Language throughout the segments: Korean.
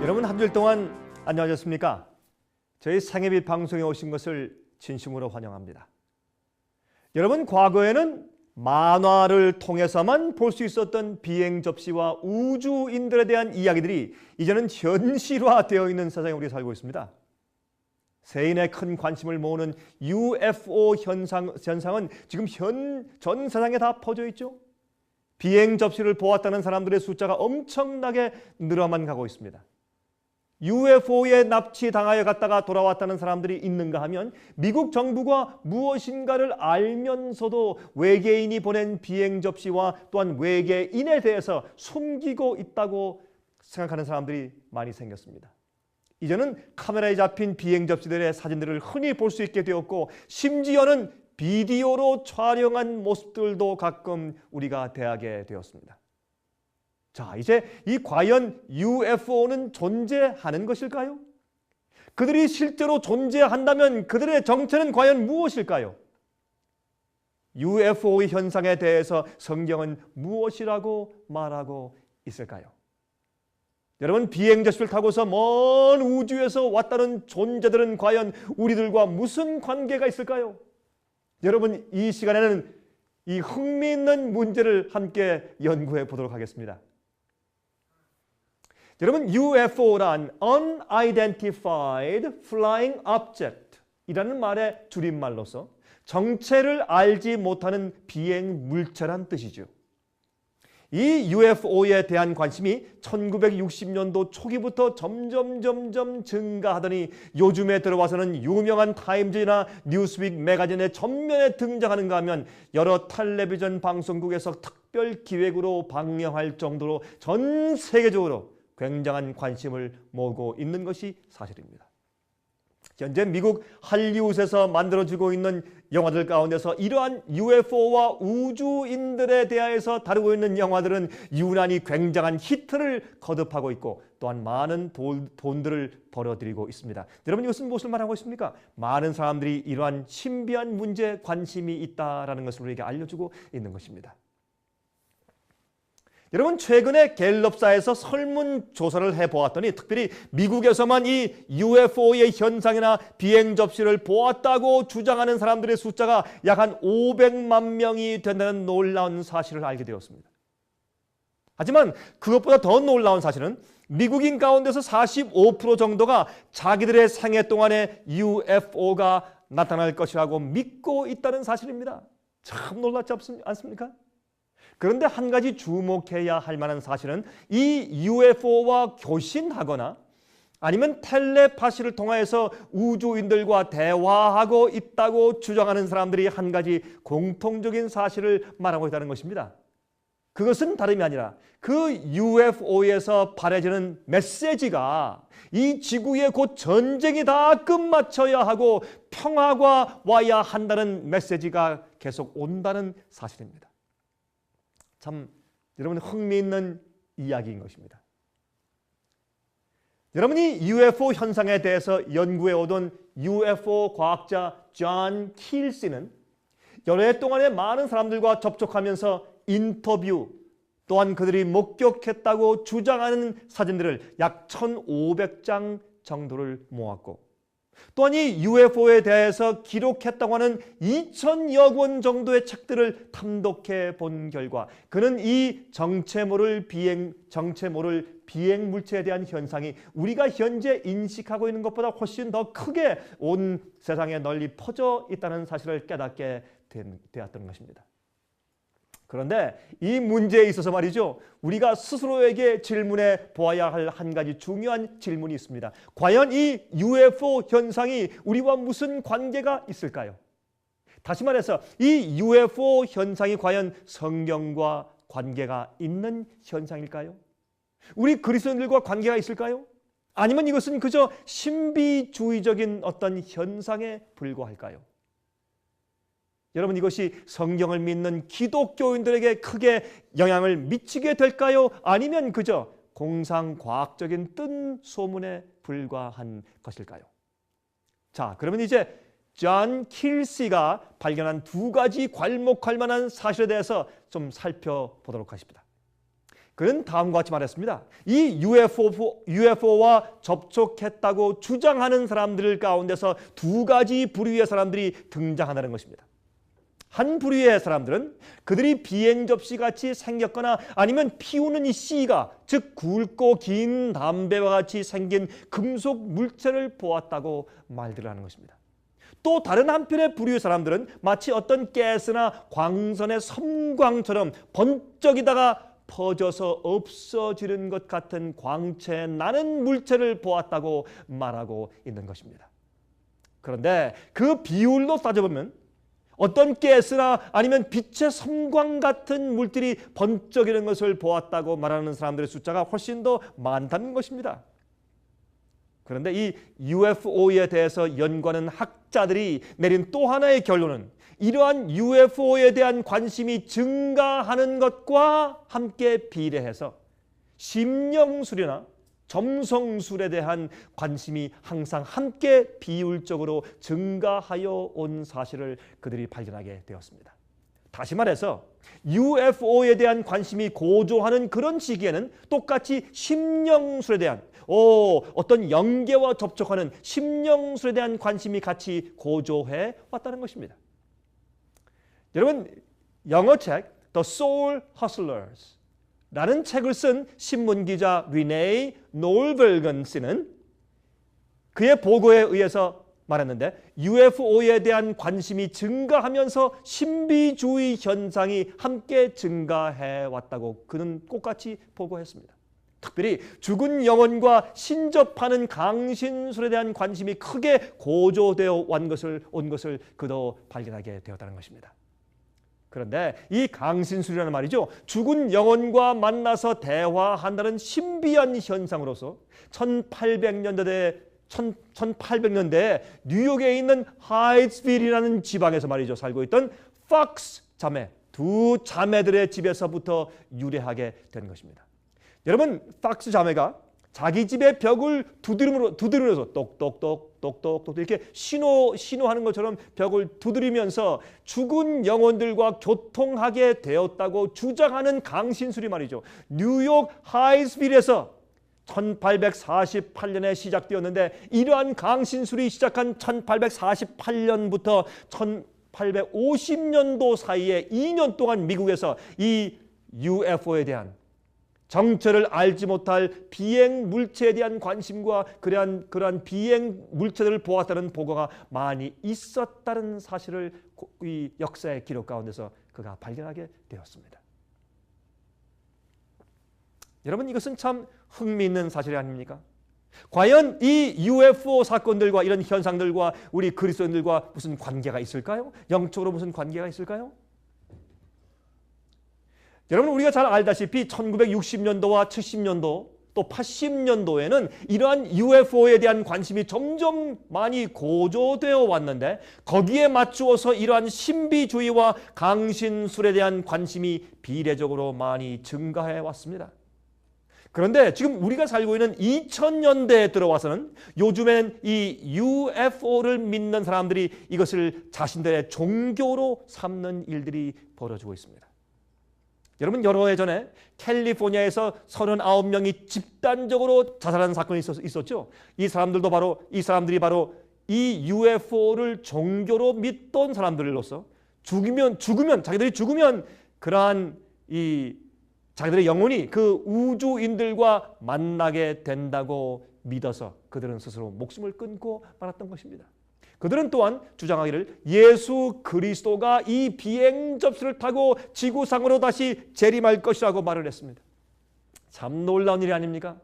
여러분 한 주일 동안 안녕하셨습니까? 저희 상해빛 방송에 오신 것을 진심으로 환영합니다. 여러분, 과거에는 만화를 통해서만 볼 수 있었던 비행 접시와 우주인들에 대한 이야기들이 이제는 현실화되어 있는 세상에 우리가 살고 있습니다. 세인의 큰 관심을 모으는 UFO 현상은 지금 전 세상에 다 퍼져 있죠. 비행 접시를 보았다는 사람들의 숫자가 엄청나게 늘어만 가고 있습니다. UFO에 납치당하여 갔다가 돌아왔다는 사람들이 있는가 하면 미국 정부가 무엇인가를 알면서도 외계인이 보낸 비행 접시와 또한 외계인에 대해서 숨기고 있다고 생각하는 사람들이 많이 생겼습니다. 이제는 카메라에 잡힌 비행 접시들의 사진들을 흔히 볼 수 있게 되었고, 심지어는 비디오로 촬영한 모습들도 가끔 우리가 대하게 되었습니다. 자, 이제 과연 UFO는 존재하는 것일까요? 그들이 실제로 존재한다면 그들의 정체는 과연 무엇일까요? UFO의 현상에 대해서 성경은 무엇이라고 말하고 있을까요? 여러분, 비행 접시를 타고서 먼 우주에서 왔다는 존재들은 과연 우리들과 무슨 관계가 있을까요? 여러분, 이 시간에는 이 흥미있는 문제를 함께 연구해 보도록 하겠습니다. 여러분, UFO란 Unidentified Flying Object 이라는 말의 줄임말로서 정체를 알지 못하는 비행 물체란 뜻이죠. 이 UFO에 대한 관심이 1960년도 초기부터 점점 증가하더니 요즘에 들어와서는 유명한 타임즈나 뉴스윅 매거진의 전면에 등장하는가 하면 여러 텔레비전 방송국에서 특별 기획으로 방영할 정도로 전 세계적으로 굉장한 관심을 모으고 있는 것이 사실입니다. 현재 미국 할리우드에서 만들어지고 있는 영화들 가운데서 이러한 UFO와 우주인들에 대해서 다루고 있는 영화들은 유난히 굉장한 히트를 거듭하고 있고 또한 많은 돈들을 벌어들이고 있습니다. 여러분, 이것은 무엇을 말하고 있습니까? 많은 사람들이 이러한 신비한 문제에 관심이 있다는 것을 우리에게 알려주고 있는 것입니다. 여러분, 최근에 갤럽사에서 설문조사를 해보았더니 특별히 미국에서만 이 UFO의 현상이나 비행 접시를 보았다고 주장하는 사람들의 숫자가 약 한 500만 명이 된다는 놀라운 사실을 알게 되었습니다. 하지만 그것보다 더 놀라운 사실은 미국인 가운데서 45% 정도가 자기들의 생애 동안에 UFO가 나타날 것이라고 믿고 있다는 사실입니다. 참 놀랍지 않습니까? 그런데 한 가지 주목해야 할 만한 사실은 이 UFO와 교신하거나 아니면 텔레파시를 통해서 우주인들과 대화하고 있다고 주장하는 사람들이 한 가지 공통적인 사실을 말하고 있다는 것입니다. 그것은 다름이 아니라 그 UFO에서 발해지는 메시지가 이 지구에 곧 전쟁이 다 끝마쳐야 하고 평화가 와야 한다는 메시지가 계속 온다는 사실입니다. 참 여러분, 흥미있는 이야기인 것입니다. 여러분이 UFO 현상에 대해서 연구해 오던 UFO 과학자 존 킬시는 여러 해 동안에 많은 사람들과 접촉하면서 인터뷰 또한 그들이 목격했다고 주장하는 사진들을 약 1,500장 정도를 모았고 또한 이 UFO에 대해서 기록했다고 하는 2,000여 권 정도의 책들을 탐독해 본 결과 그는 이 정체 모를 비행 물체에 대한 현상이 우리가 현재 인식하고 있는 것보다 훨씬 더 크게 온 세상에 널리 퍼져 있다는 사실을 깨닫게 되었던 것입니다. 그런데 이 문제에 있어서 말이죠, 우리가 스스로에게 질문해 보아야 할 한 가지 중요한 질문이 있습니다. 과연 이 UFO 현상이 우리와 무슨 관계가 있을까요? 다시 말해서 이 UFO 현상이 과연 성경과 관계가 있는 현상일까요? 우리 그리스도인들과 관계가 있을까요? 아니면 이것은 그저 신비주의적인 어떤 현상에 불과할까요? 여러분, 이것이 성경을 믿는 기독교인들에게 크게 영향을 미치게 될까요? 아니면 그저 공상과학적인 뜬 소문에 불과한 것일까요? 자, 그러면 이제 존 킬시가 발견한 두 가지 괄목할 만한 사실에 대해서 좀 살펴보도록 하십니다. 그는 다음과 같이 말했습니다. 이 UFO와 접촉했다고 주장하는 사람들 가운데서 두 가지 부류의 사람들이 등장한다는 것입니다. 한 부류의 사람들은 그들이 비행 접시같이 생겼거나 아니면 피우는 이 씨가, 즉 굵고 긴 담배와 같이 생긴 금속 물체를 보았다고 말들을 하는 것입니다. 또 다른 한편의 부류의 사람들은 마치 어떤 가스나 광선의 섬광처럼 번쩍이다가 퍼져서 없어지는 것 같은 광채 나는 물체를 보았다고 말하고 있는 것입니다. 그런데 그 비율로 따져보면 어떤 가스나 아니면 빛의 섬광 같은 물질이 번쩍이는 것을 보았다고 말하는 사람들의 숫자가 훨씬 더 많다는 것입니다. 그런데 이 UFO에 대해서 연구하는 학자들이 내린 또 하나의 결론은 이러한 UFO에 대한 관심이 증가하는 것과 함께 비례해서 심령술이나 점성술에 대한 관심이 항상 함께 비율적으로 증가하여 온 사실을 그들이 발견하게 되었습니다. 다시 말해서 UFO에 대한 관심이 고조하는 그런 시기에는 똑같이 심령술에 대한 어떤 영계와 접촉하는 심령술에 대한 관심이 같이 고조해 왔다는 것입니다. 여러분, 영어 책 The Soul Hustlers 라는 책을 쓴 신문기자 리네 노르벨건 씨는 그의 보고에 의해서 말했는데 UFO에 대한 관심이 증가하면서 신비주의 현상이 함께 증가해 왔다고 그는 똑같이 보고했습니다. 특별히 죽은 영혼과 신접하는 강신술에 대한 관심이 크게 고조되어 온 것을 그도 발견하게 되었다는 것입니다. 그런데 이 강신술이라는 말이죠. 죽은 영혼과 만나서 대화한다는 신비한 현상으로서 1800년대에 뉴욕에 있는 하이츠빌이라는 지방에서 말이죠. 살고 있던 팍스 자매, 두 자매들의 집에서부터 유래하게 된 것입니다. 여러분, 팍스 자매가 자기 집의 벽을 두드리면서 똑똑똑 이렇게 신호하는 것처럼 벽을 두드리면서 죽은 영혼들과 교통하게 되었다고 주장하는 강신술이 말이죠. 뉴욕 하이츠빌에서 1848년에 시작되었는데 이러한 강신술이 시작한 1848년부터 1850년도 사이에 2년 동안 미국에서 이 UFO에 대한 정체를 알지 못할 비행 물체에 대한 관심과 그러한 비행 물체들을 보았다는 보고가 많이 있었다는 사실을 이 역사의 기록 가운데서 그가 발견하게 되었습니다. 여러분, 이것은 참 흥미있는 사실이 아닙니까? 과연 이 UFO 사건들과 이런 현상들과 우리 그리스도인들과 무슨 관계가 있을까요? 영적으로 무슨 관계가 있을까요? 여러분, 우리가 잘 알다시피 1960년도와 70년도 또 80년도에는 이러한 UFO에 대한 관심이 점점 많이 고조되어 왔는데 거기에 맞추어서 이러한 신비주의와 강신술에 대한 관심이 비례적으로 많이 증가해 왔습니다. 그런데 지금 우리가 살고 있는 2000년대에 들어와서는 요즘엔 이 UFO를 믿는 사람들이 이것을 자신들의 종교로 삼는 일들이 벌어지고 있습니다. 여러분, 여러 해 전에 캘리포니아에서 39명이 집단적으로 자살하는 사건이 있었죠. 이 사람들이 바로 이 UFO를 종교로 믿던 사람들로서 자기들이 죽으면 그러한 자기들의 영혼이 그 우주인들과 만나게 된다고 믿어서 그들은 스스로 목숨을 끊고 말았던 것입니다. 그들은 또한 주장하기를 예수 그리스도가 이 비행 접시를 타고 지구상으로 다시 재림할 것이라고 말을 했습니다. 참 놀라운 일이 아닙니까?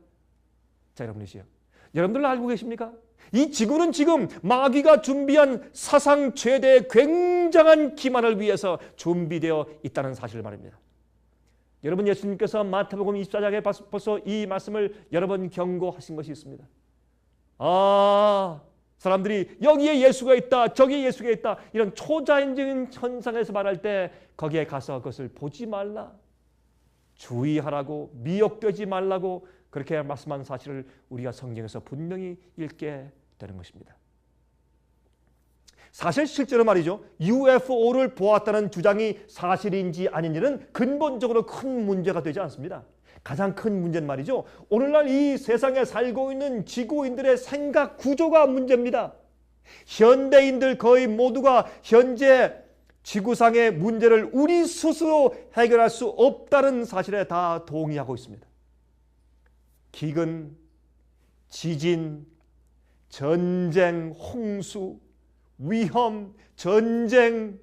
자, 여러분들 알고 계십니까? 이 지구는 지금 마귀가 준비한 사상 최대의 굉장한 기만을 위해서 준비되어 있다는 사실을 말입니다. 여러분, 예수님께서 마태복음 24장에 벌써 이 말씀을 여러 번 경고하신 것이 있습니다. 사람들이 여기에 예수가 있다, 저기에 예수가 있다, 이런 초자연적인 현상에서 말할 때 거기에 가서 그것을 보지 말라, 주의하라고, 미혹되지 말라고 그렇게 말씀한 사실을 우리가 성경에서 분명히 읽게 되는 것입니다. 사실 실제로 말이죠, UFO를 보았다는 주장이 사실인지 아닌지는 근본적으로 큰 문제가 되지 않습니다. 가장 큰 문제는 말이죠. 오늘날 이 세상에 살고 있는 지구인들의 생각 구조가 문제입니다. 현대인들 거의 모두가 현재 지구상의 문제를 우리 스스로 해결할 수 없다는 사실에 다 동의하고 있습니다. 기근, 지진, 전쟁, 홍수, 위험, 전쟁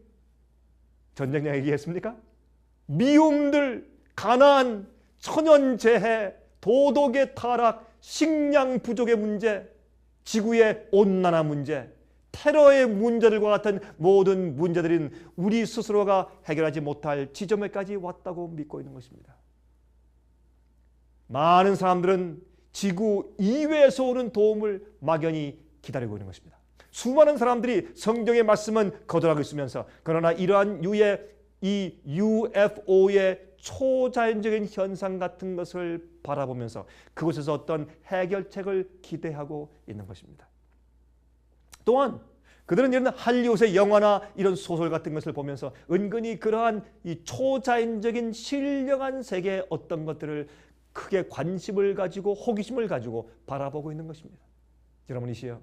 얘기했습니까? 미움들, 가난, 천연재해, 도덕의 타락, 식량 부족의 문제, 지구의 온난화 문제, 테러의 문제들과 같은 모든 문제들은 우리 스스로가 해결하지 못할 지점에까지 왔다고 믿고 있는 것입니다. 많은 사람들은 지구 이외에서 오는 도움을 막연히 기다리고 있는 것입니다. 수많은 사람들이 성경의 말씀은 거절하고 있으면서 그러나 이러한 유의 이 UFO의 초자연적인 현상 같은 것을 바라보면서 그곳에서 어떤 해결책을 기대하고 있는 것입니다. 또한 그들은 이런 할리우드의 영화나 이런 소설 같은 것을 보면서 은근히 그러한 이 초자연적인 신령한 세계의 어떤 것들을 크게 관심을 가지고 호기심을 가지고 바라보고 있는 것입니다. 여러분이시여,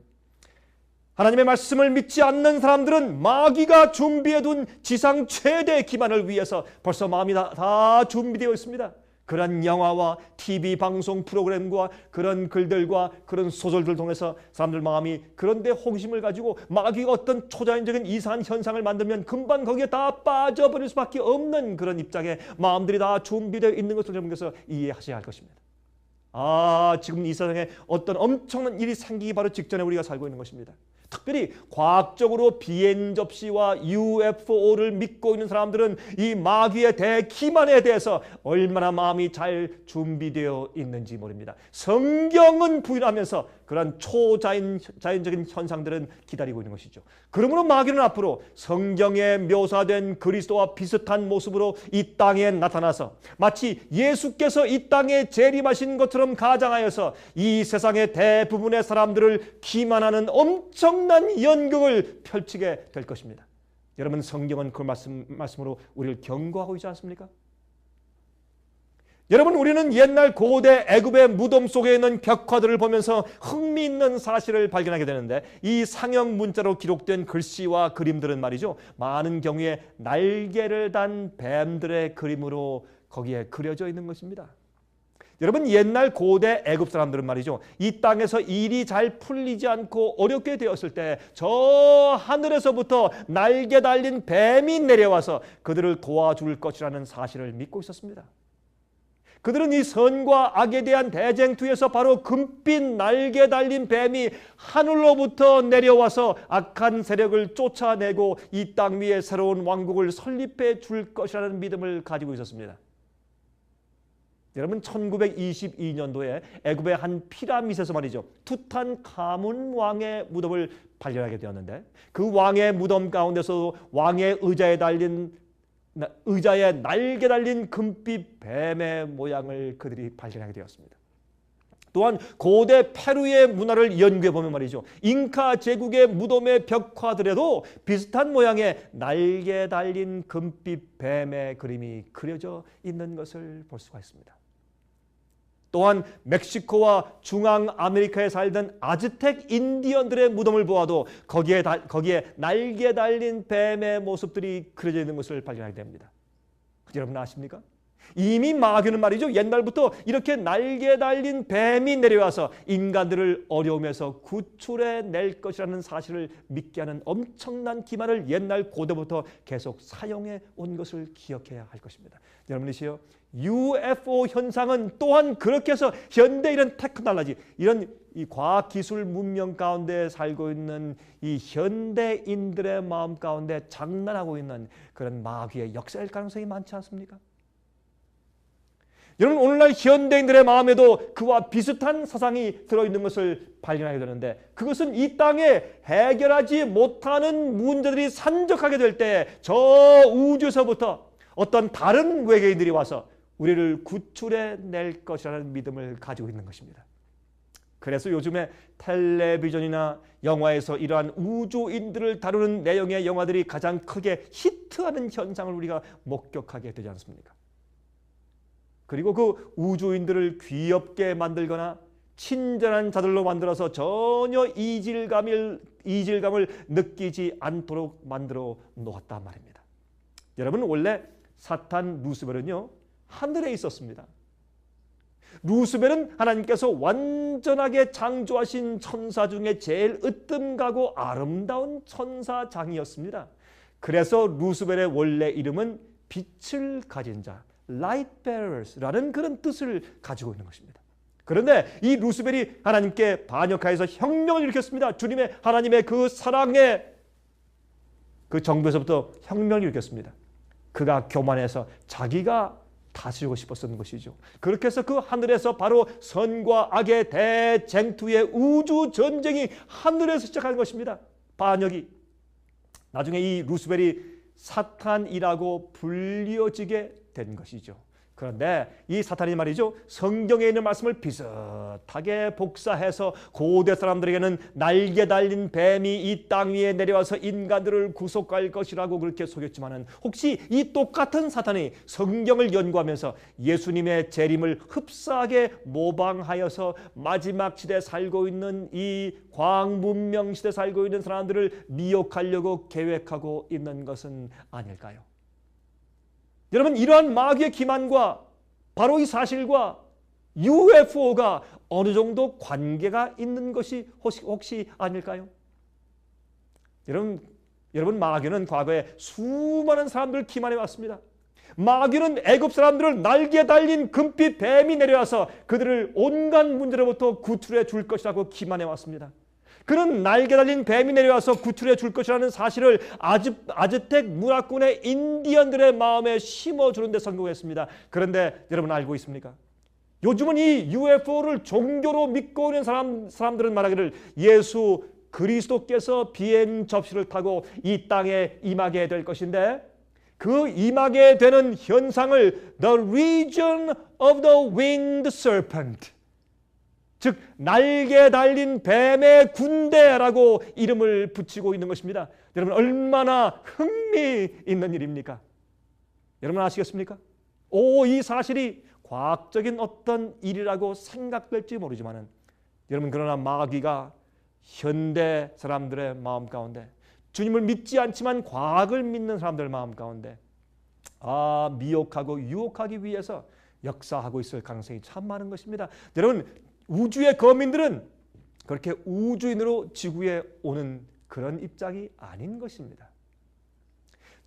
하나님의 말씀을 믿지 않는 사람들은 마귀가 준비해둔 지상 최대 기만을 위해서 벌써 마음이 다 준비되어 있습니다. 그런 영화와 TV 방송 프로그램과 그런 글들과 그런 소설들을 통해서 사람들 마음이 그런데 호기심을 가지고 마귀가 어떤 초자연적인 이상한 현상을 만들면 금방 거기에 다 빠져버릴 수밖에 없는 그런 입장에 마음들이 다 준비되어 있는 것을 여러분께서 이해하셔야 할 것입니다. 지금 이 세상에 어떤 엄청난 일이 생기기 바로 직전에 우리가 살고 있는 것입니다. 특별히 과학적으로 비행 접시와 UFO를 믿고 있는 사람들은 이 마귀의 대기만에 대해서 얼마나 마음이 잘 준비되어 있는지 모릅니다. 성경은 부인하면서 그런 초자연적인 현상들은 기다리고 있는 것이죠. 그러므로 마귀는 앞으로 성경에 묘사된 그리스도와 비슷한 모습으로 이 땅에 나타나서 마치 예수께서 이 땅에 재림하신 것처럼 가장하여서 이 세상의 대부분의 사람들을 기만하는 엄청난 연극을 펼치게 될 것입니다. 여러분, 성경은 그 말씀으로 우리를 경고하고 있지 않습니까? 여러분, 우리는 옛날 고대 애굽의 무덤 속에 있는 벽화들을 보면서 흥미있는 사실을 발견하게 되는데 이 상형 문자로 기록된 글씨와 그림들은 말이죠, 많은 경우에 날개를 단 뱀들의 그림으로 거기에 그려져 있는 것입니다. 여러분, 옛날 고대 애굽 사람들은 말이죠, 이 땅에서 일이 잘 풀리지 않고 어렵게 되었을 때 저 하늘에서부터 날개 달린 뱀이 내려와서 그들을 도와줄 것이라는 사실을 믿고 있었습니다. 그들은 이 선과 악에 대한 대쟁투에서 바로 금빛 날개 달린 뱀이 하늘로부터 내려와서 악한 세력을 쫓아내고 이 땅 위에 새로운 왕국을 설립해 줄 것이라는 믿음을 가지고 있었습니다. 여러분, 1922년도에 애굽의 한 피라밋에서 말이죠, 투탄카문 왕의 무덤을 발견하게 되었는데 그 왕의 무덤 가운데서 왕의 의자에 날개 달린 금빛 뱀의 모양을 그들이 발견하게 되었습니다. 또한 고대 페루의 문화를 연구해 보면 말이죠, 잉카 제국의 무덤의 벽화들에도 비슷한 모양의 날개 달린 금빛 뱀의 그림이 그려져 있는 것을 볼 수가 있습니다. 또한 멕시코와 중앙 아메리카에 살던 아즈텍 인디언들의 무덤을 보아도 거기에 날개 달린 뱀의 모습들이 그려져 있는 것을 발견하게 됩니다. 여러분 아십니까? 이미 마귀는 말이죠, 옛날부터 이렇게 날개 달린 뱀이 내려와서 인간들을 어려움에서 구출해 낼 것이라는 사실을 믿게 하는 엄청난 기만을 옛날 고대부터 계속 사용해 온 것을 기억해야 할 것입니다. 여러분이시여, UFO 현상은 또한 그렇게 해서 현대 이런 테크놀로지, 이런 이 과학기술 문명 가운데 살고 있는 이 현대인들의 마음 가운데 장난하고 있는 그런 마귀의 역사일 가능성이 많지 않습니까? 여러분, 오늘날 현대인들의 마음에도 그와 비슷한 사상이 들어있는 것을 발견하게 되는데 그것은 이 땅에 해결하지 못하는 문제들이 산적하게 될 때 저 우주에서부터 어떤 다른 외계인들이 와서 우리를 구출해 낼 것이라는 믿음을 가지고 있는 것입니다. 그래서 요즘에 텔레비전이나 영화에서 이러한 우주인들을 다루는 내용의 영화들이 가장 크게 히트하는 현상을 우리가 목격하게 되지 않습니까? 그리고 그 우주인들을 귀엽게 만들거나 친절한 자들로 만들어서 전혀 이질감을 느끼지 않도록 만들어 놓았단 말입니다. 여러분, 원래 사탄 루스벨은요, 하늘에 있었습니다. 루스벨은 하나님께서 완전하게 창조하신 천사 중에 제일 으뜸가고 아름다운 천사장이었습니다. 그래서 루스벨의 원래 이름은 빛을 가진 자, Light Bearers라는 그런 뜻을 가지고 있는 것입니다. 그런데 이 루스벨이 하나님께 반역하여서 혁명을 일으켰습니다. 하나님의 그 사랑의 그 정부에서부터 혁명을 일으켰습니다. 그가 교만해서 자기가 다스리고 싶었던 것이죠. 그렇게 해서 그 하늘에서 바로 선과 악의 대쟁투의 우주 전쟁이 하늘에서 시작한 것입니다. 반역이. 나중에 이 루스벨이 사탄이라고 불리어지게 된 것이죠. 그런데 이 사탄이 말이죠, 성경에 있는 말씀을 비슷하게 복사해서 고대 사람들에게는 날개 달린 뱀이 이 땅 위에 내려와서 인간들을 구속할 것이라고 그렇게 속였지만은, 혹시 이 똑같은 사탄이 성경을 연구하면서 예수님의 재림을 흡사하게 모방하여서 마지막 시대에 살고 있는 이 광문명 시대에 살고 있는 사람들을 미혹하려고 계획하고 있는 것은 아닐까요? 여러분, 이러한 마귀의 기만과 바로 이 사실과 UFO가 어느 정도 관계가 있는 것이 혹시 아닐까요? 여러분, 마귀는 과거에 수많은 사람들을 기만해 왔습니다. 마귀는 애굽 사람들을 날개 달린 금빛 뱀이 내려와서 그들을 온갖 문제로부터 구출해 줄 것이라고 기만해 왔습니다. 그런 날개 달린 뱀이 내려와서 구출해 줄 것이라는 사실을 아즈텍 문화권의 인디언들의 마음에 심어주는 데 성공했습니다. 그런데 여러분, 알고 있습니까? 요즘은 이 UFO를 종교로 믿고 있는 사람들은 말하기를 예수 그리스도께서 비행 접시를 타고 이 땅에 임하게 될 것인데, 그 임하게 되는 현상을 The Region of the Winged Serpent, 즉 날개 달린 뱀의 군대라고 이름을 붙이고 있는 것입니다. 여러분, 얼마나 흥미있는 일입니까? 여러분 아시겠습니까? 이 사실이 과학적인 어떤 일이라고 생각될지 모르지만, 여러분, 그러나 마귀가 현대 사람들의 마음 가운데, 주님을 믿지 않지만 과학을 믿는 사람들 마음 가운데 미혹하고 유혹하기 위해서 역사하고 있을 가능성이 참 많은 것입니다. 여러분, 우주의 거민들은 그렇게 우주인으로 지구에 오는 그런 입장이 아닌 것입니다.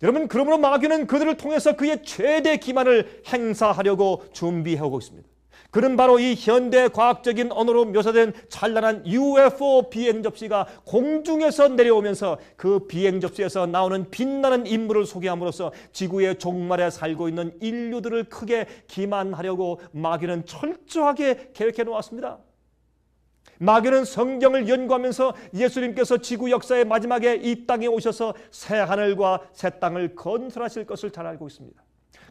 여러분, 그러므로 마귀는 그들을 통해서 그의 최대 기만을 행사하려고 준비해오고 있습니다. 그는 바로 이 현대 과학적인 언어로 묘사된 찬란한 UFO 비행 접시가 공중에서 내려오면서 그 비행 접시에서 나오는 빛나는 인물을 소개함으로써 지구의 종말에 살고 있는 인류들을 크게 기만하려고 마귀는 철저하게 계획해 놓았습니다. 마귀는 성경을 연구하면서 예수님께서 지구 역사의 마지막에 이 땅에 오셔서 새 하늘과 새 땅을 건설하실 것을 잘 알고 있습니다.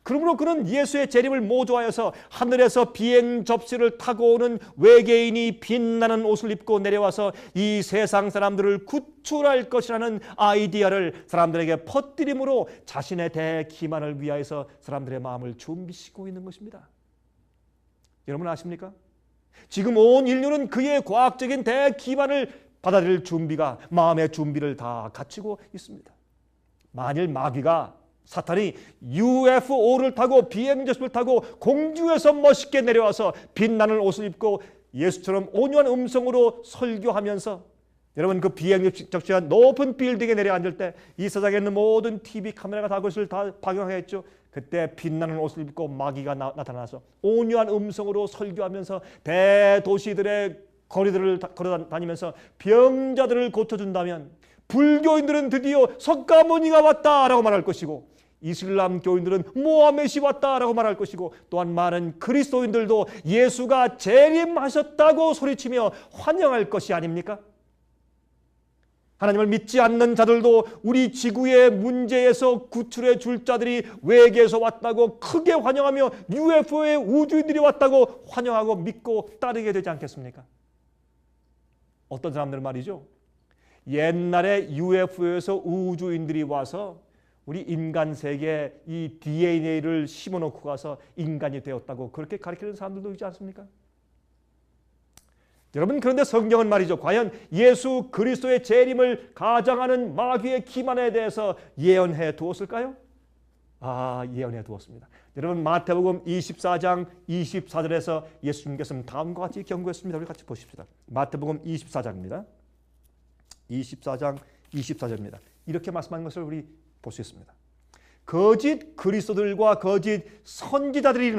그러므로 그는 예수의 재림을 모조하여서 하늘에서 비행 접시를 타고 오는 외계인이 빛나는 옷을 입고 내려와서 이 세상 사람들을 구출할 것이라는 아이디어를 사람들에게 퍼뜨림으로 자신의 대기만을 위하여서 사람들의 마음을 준비시키고 있는 것입니다. 여러분 아십니까? 지금 온 인류는 그의 과학적인 대기만을 받아들일 준비가, 마음의 준비를 다 갖추고 있습니다. 만일 마귀가, 사탄이 UFO를 타고 비행접시를 타고 공중에서 멋있게 내려와서 빛나는 옷을 입고 예수처럼 온유한 음성으로 설교하면서, 여러분, 그 비행접시가 높은 빌딩에 내려앉을 때 이 세상에 있는 모든 TV 카메라가 다 그것을 다 박영하겠죠. 그때 빛나는 옷을 입고 마귀가 나타나서 온유한 음성으로 설교하면서 대도시들의 거리들을 걸어다니면서 병자들을 고쳐준다면, 불교인들은 드디어 석가모니가 왔다라고 말할 것이고, 이슬람 교인들은 모하멧이 왔다라고 말할 것이고, 또한 많은 그리스도인들도 예수가 재림하셨다고 소리치며 환영할 것이 아닙니까? 하나님을 믿지 않는 자들도 우리 지구의 문제에서 구출해 줄 자들이 외계에서 왔다고 크게 환영하며 UFO의 우주인들이 왔다고 환영하고 믿고 따르게 되지 않겠습니까? 어떤 사람들은 말이죠, 옛날에 UFO에서 우주인들이 와서 우리 인간 세계에 이 DNA를 심어놓고 가서 인간이 되었다고 그렇게 가르치는 사람들도 있지 않습니까? 여러분, 그런데 성경은 말이죠, 과연 예수 그리스도의 재림을 가장하는 마귀의 기만에 대해서 예언해 두었을까요? 예언해 두었습니다. 여러분, 마태복음 24장 24절에서 예수님께서는 다음과 같이 경고했습니다. 우리 같이 보십시다. 마태복음 24장입니다. 24장 24절입니다. 이렇게 말씀하는 것을 우리 볼 수 있습니다. 거짓 그리스도들과 거짓 선지자들이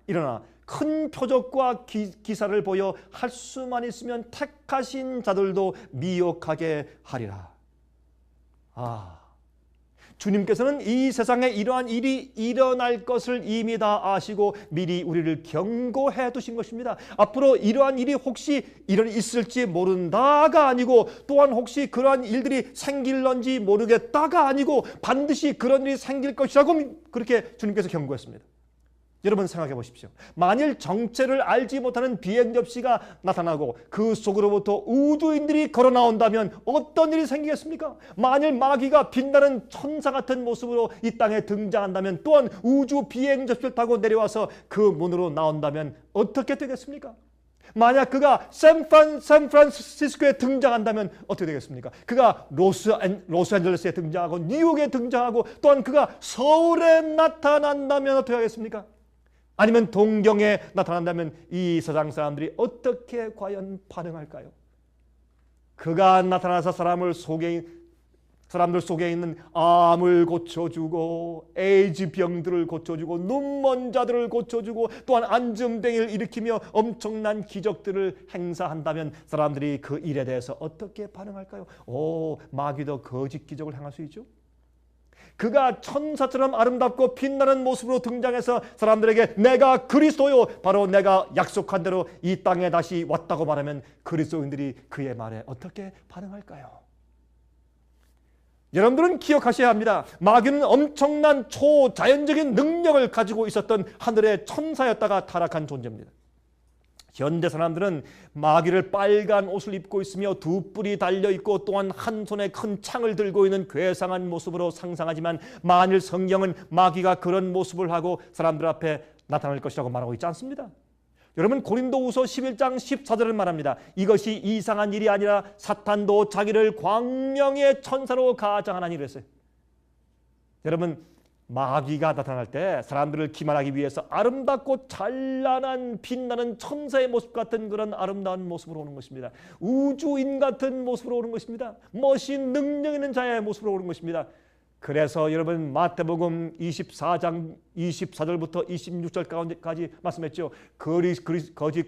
일어나 큰 표적과 기사를 보여 할 수만 있으면 택하신 자들도 미혹하게 하리라. 주님께서는 이 세상에 이러한 일이 일어날 것을 이미 다 아시고 미리 우리를 경고해 두신 것입니다. 앞으로 이러한 일이 혹시 있을지 모른다가 아니고, 또한 혹시 그러한 일들이 생길런지 모르겠다가 아니고, 반드시 그런 일이 생길 것이라고 그렇게 주님께서 경고했습니다. 여러분, 생각해 보십시오. 만일 정체를 알지 못하는 비행 접시가 나타나고 그 속으로부터 우주인들이 걸어 나온다면 어떤 일이 생기겠습니까? 만일 마귀가 빛나는 천사 같은 모습으로 이 땅에 등장한다면, 또한 우주 비행 접시를 타고 내려와서 그 문으로 나온다면 어떻게 되겠습니까? 만약 그가 샌프란시스코에 등장한다면 어떻게 되겠습니까? 그가 로스앤젤레스에 등장하고 뉴욕에 등장하고, 또한 그가 서울에 나타난다면 어떻게 하겠습니까? 아니면 동경에 나타난다면 이 세상 사람들이 어떻게 과연 반응할까요? 그가 나타나서 사람들 속에 있는 암을 고쳐주고, 에이즈 병들을 고쳐주고, 눈먼 자들을 고쳐주고, 또한 안정병을 일으키며 엄청난 기적들을 행사한다면 사람들이 그 일에 대해서 어떻게 반응할까요? 마귀도 거짓 기적을 행할 수 있죠. 그가 천사처럼 아름답고 빛나는 모습으로 등장해서 사람들에게 내가 그리스도요, 바로 내가 약속한 대로 이 땅에 다시 왔다고 말하면 그리스도인들이 그의 말에 어떻게 반응할까요? 여러분들은 기억하셔야 합니다. 마귀는 엄청난 초자연적인 능력을 가지고 있었던 하늘의 천사였다가 타락한 존재입니다. 현대 사람들은 마귀를 빨간 옷을 입고 있으며 두 뿔이 달려있고, 또한 한 손에 큰 창을 들고 있는 괴상한 모습으로 상상하지만, 만일 성경은 마귀가 그런 모습을 하고 사람들 앞에 나타날 것이라고 말하고 있지 않습니다. 여러분, 고린도후서 11장 14절을 말합니다. 이것이 이상한 일이 아니라 사탄도 자기를 광명의 천사로 가장하나니 이랬어요. 여러분, 마귀가 나타날 때 사람들을 기만하기 위해서 아름답고 찬란한 빛나는 천사의 모습 같은 그런 아름다운 모습으로 오는 것입니다. 우주인 같은 모습으로 오는 것입니다. 멋진 능력 있는 자의 모습으로 오는 것입니다. 그래서 여러분, 마태복음 24장 24절부터 26절까지 말씀했죠. 거짓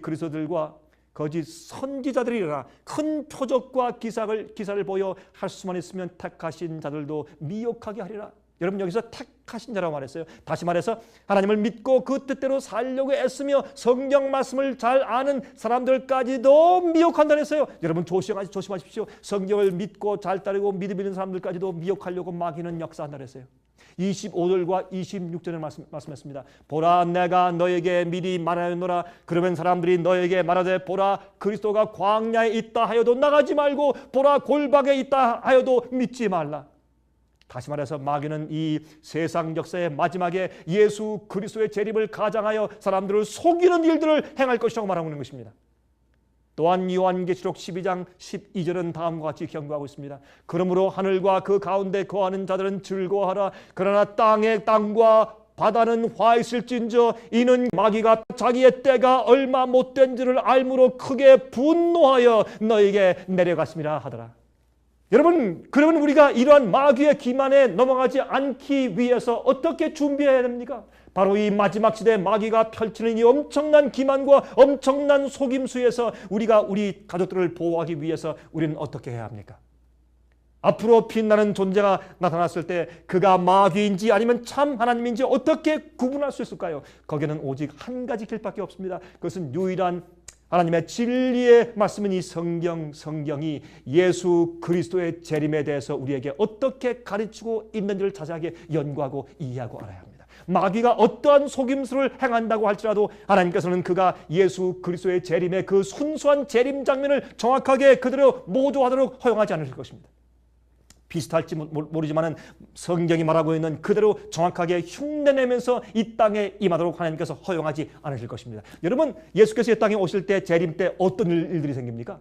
그리스도들과 거짓 선지자들이 일어나 큰 표적과 기사를 보여 할 수만 있으면 택하신 자들도 미혹하게 하리라. 여러분, 여기서 택하신 자라고 말했어요. 다시 말해서 하나님을 믿고 그 뜻대로 살려고 애쓰며 성경 말씀을 잘 아는 사람들까지도 미혹한다 했어요. 여러분, 조심하십시오. 성경을 믿고 잘 따르고 믿음 있는 사람들까지도 미혹하려고 마귀는 역사한다 했어요. 25절과 26절에 말씀했습니다. 보라, 내가 너에게 미리 말하였노라. 그러면 사람들이 너에게 말하되, 보라, 그리스도가 광야에 있다 하여도 나가지 말고, 보라, 골방에 있다 하여도 믿지 말라. 다시 말해서 마귀는 이 세상 역사의 마지막에 예수 그리스도의 재림을 가장하여 사람들을 속이는 일들을 행할 것이라고 말하고 있는 것입니다. 또한 요한계시록 12장 12절은 다음과 같이 경고하고 있습니다. 그러므로 하늘과 그 가운데 거하는 자들은 즐거워하라. 그러나 땅과 바다는 화 있을진저 이는 마귀가 자기의 때가 얼마 못된 줄을 알므로 크게 분노하여 너에게 내려갔음이라 하더라. 여러분, 그러면 우리가 이러한 마귀의 기만에 넘어가지 않기 위해서 어떻게 준비해야 됩니까? 바로 이 마지막 시대에 마귀가 펼치는 이 엄청난 기만과 엄청난 속임수에서 우리가 우리 가족들을 보호하기 위해서 우리는 어떻게 해야 합니까? 앞으로 빛나는 존재가 나타났을 때 그가 마귀인지 아니면 참 하나님인지 어떻게 구분할 수 있을까요? 거기에는 오직 한 가지 길밖에 없습니다. 그것은 유일한 하나님의 진리의 말씀은 이 성경이 예수 그리스도의 재림에 대해서 우리에게 어떻게 가르치고 있는지를 자세하게 연구하고 이해하고 알아야 합니다. 마귀가 어떠한 속임수를 행한다고 할지라도 하나님께서는 그가 예수 그리스도의 재림의 그 순수한 재림 장면을 정확하게 그대로 모조하도록 허용하지 않으실 것입니다. 비슷할지 모르지만 성경이 말하고 있는 그대로 정확하게 흉내내면서 이 땅에 임하도록 하나님께서 허용하지 않으실 것입니다. 여러분, 예수께서 이 땅에 오실 때 재림 때 어떤 일들이 생깁니까?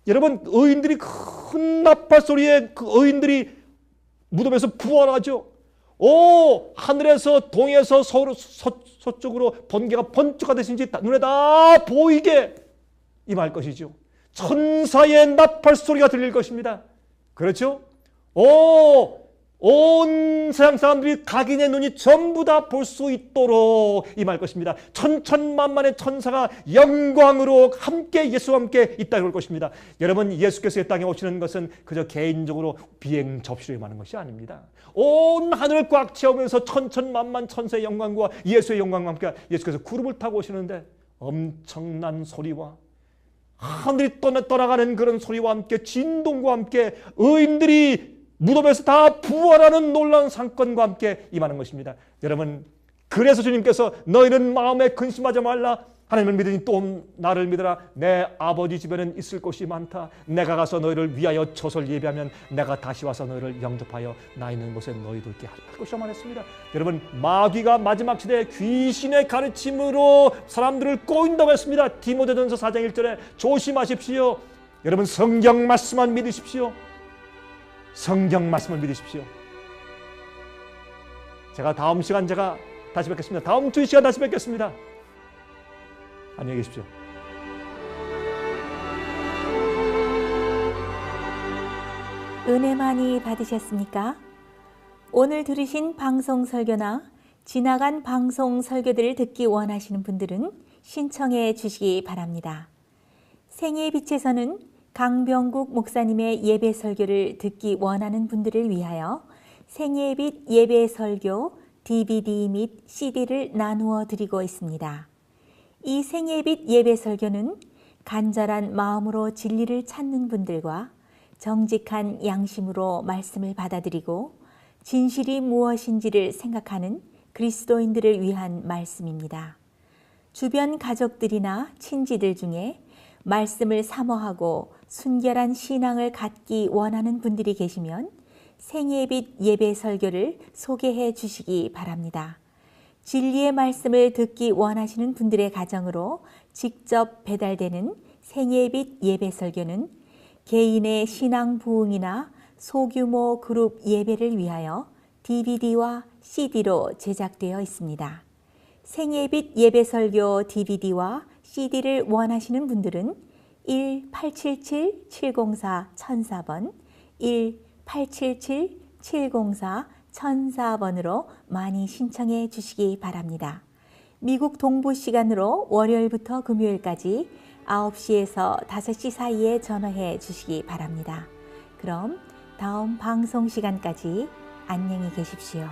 여러분, 의인들이 큰 나팔 소리에 그 의인들이 무덤에서 부활하죠. 하늘에서 동에서 서쪽으로 번개가 번쩍하듯이 눈에 다 보이게 임할 것이죠. 천사의 나팔 소리가 들릴 것입니다. 그렇죠? 온 세상 사람들이 각인의 눈이 전부 다 볼 수 있도록 임할 것입니다. 천천만만의 천사가 영광으로 함께 예수와 함께 이 땅에 올 것입니다. 여러분, 예수께서 이 땅에 오시는 것은 그저 개인적으로 비행 접시로 임하는 것이 아닙니다. 온 하늘을 꽉 채우면서 천천만만 천사의 영광과 예수의 영광과 함께 예수께서 구름을 타고 오시는데 엄청난 소리와 하늘이 떠나가는 그런 소리와 함께 진동과 함께 의인들이 무덤에서 다 부활하는 놀라운 사건과 함께 임하는 것입니다. 여러분, 그래서 주님께서 너희는 마음에 근심하지 말라. 하나님을 믿으니 또 나를 믿어라. 내 아버지 집에는 있을 곳이 많다. 내가 가서 너희를 위하여 처소를 예비하면 내가 다시 와서 너희를 영접하여 나 있는 곳에 너희도 있게 할 것이라고 말했습니다. 여러분, 마귀가 마지막 시대에 귀신의 가르침으로 사람들을 꼬인다고 했습니다. 디모데전서 4장 1절에 조심하십시오. 여러분, 성경 말씀만 믿으십시오. 성경 말씀을 믿으십시오. 제가 다음 시간 다시 뵙겠습니다. 다음 주 이 시간 다시 뵙겠습니다. 안녕히 계십시오. 은혜 많이 받으셨습니까? 오늘 들으신 방송 설교나 지나간 방송 설교들을 듣기 원하시는 분들은 신청해 주시기 바랍니다. 생애의 빛에서는 강병국 목사님의 예배 설교를 듣기 원하는 분들을 위하여 생애의 빛 예배 설교 DVD 및 CD를 나누어 드리고 있습니다. 이 생애의 빛 예배 설교는 간절한 마음으로 진리를 찾는 분들과 정직한 양심으로 말씀을 받아들이고 진실이 무엇인지를 생각하는 그리스도인들을 위한 말씀입니다. 주변 가족들이나 친지들 중에 말씀을 사모하고 순결한 신앙을 갖기 원하는 분들이 계시면 생애의 빛 예배 설교를 소개해 주시기 바랍니다. 진리의 말씀을 듣기 원하시는 분들의 가정으로 직접 배달되는 생애의 빛 예배 설교는 개인의 신앙 부흥이나 소규모 그룹 예배를 위하여 DVD와 CD로 제작되어 있습니다. 생애의 빛 예배 설교 DVD와 CD를 원하시는 분들은 1-877-704-1004번, 1-877-704-1004번으로 많이 신청해 주시기 바랍니다. 미국 동부 시간으로 월요일부터 금요일까지 9시에서 5시 사이에 전화해 주시기 바랍니다. 그럼 다음 방송 시간까지 안녕히 계십시오.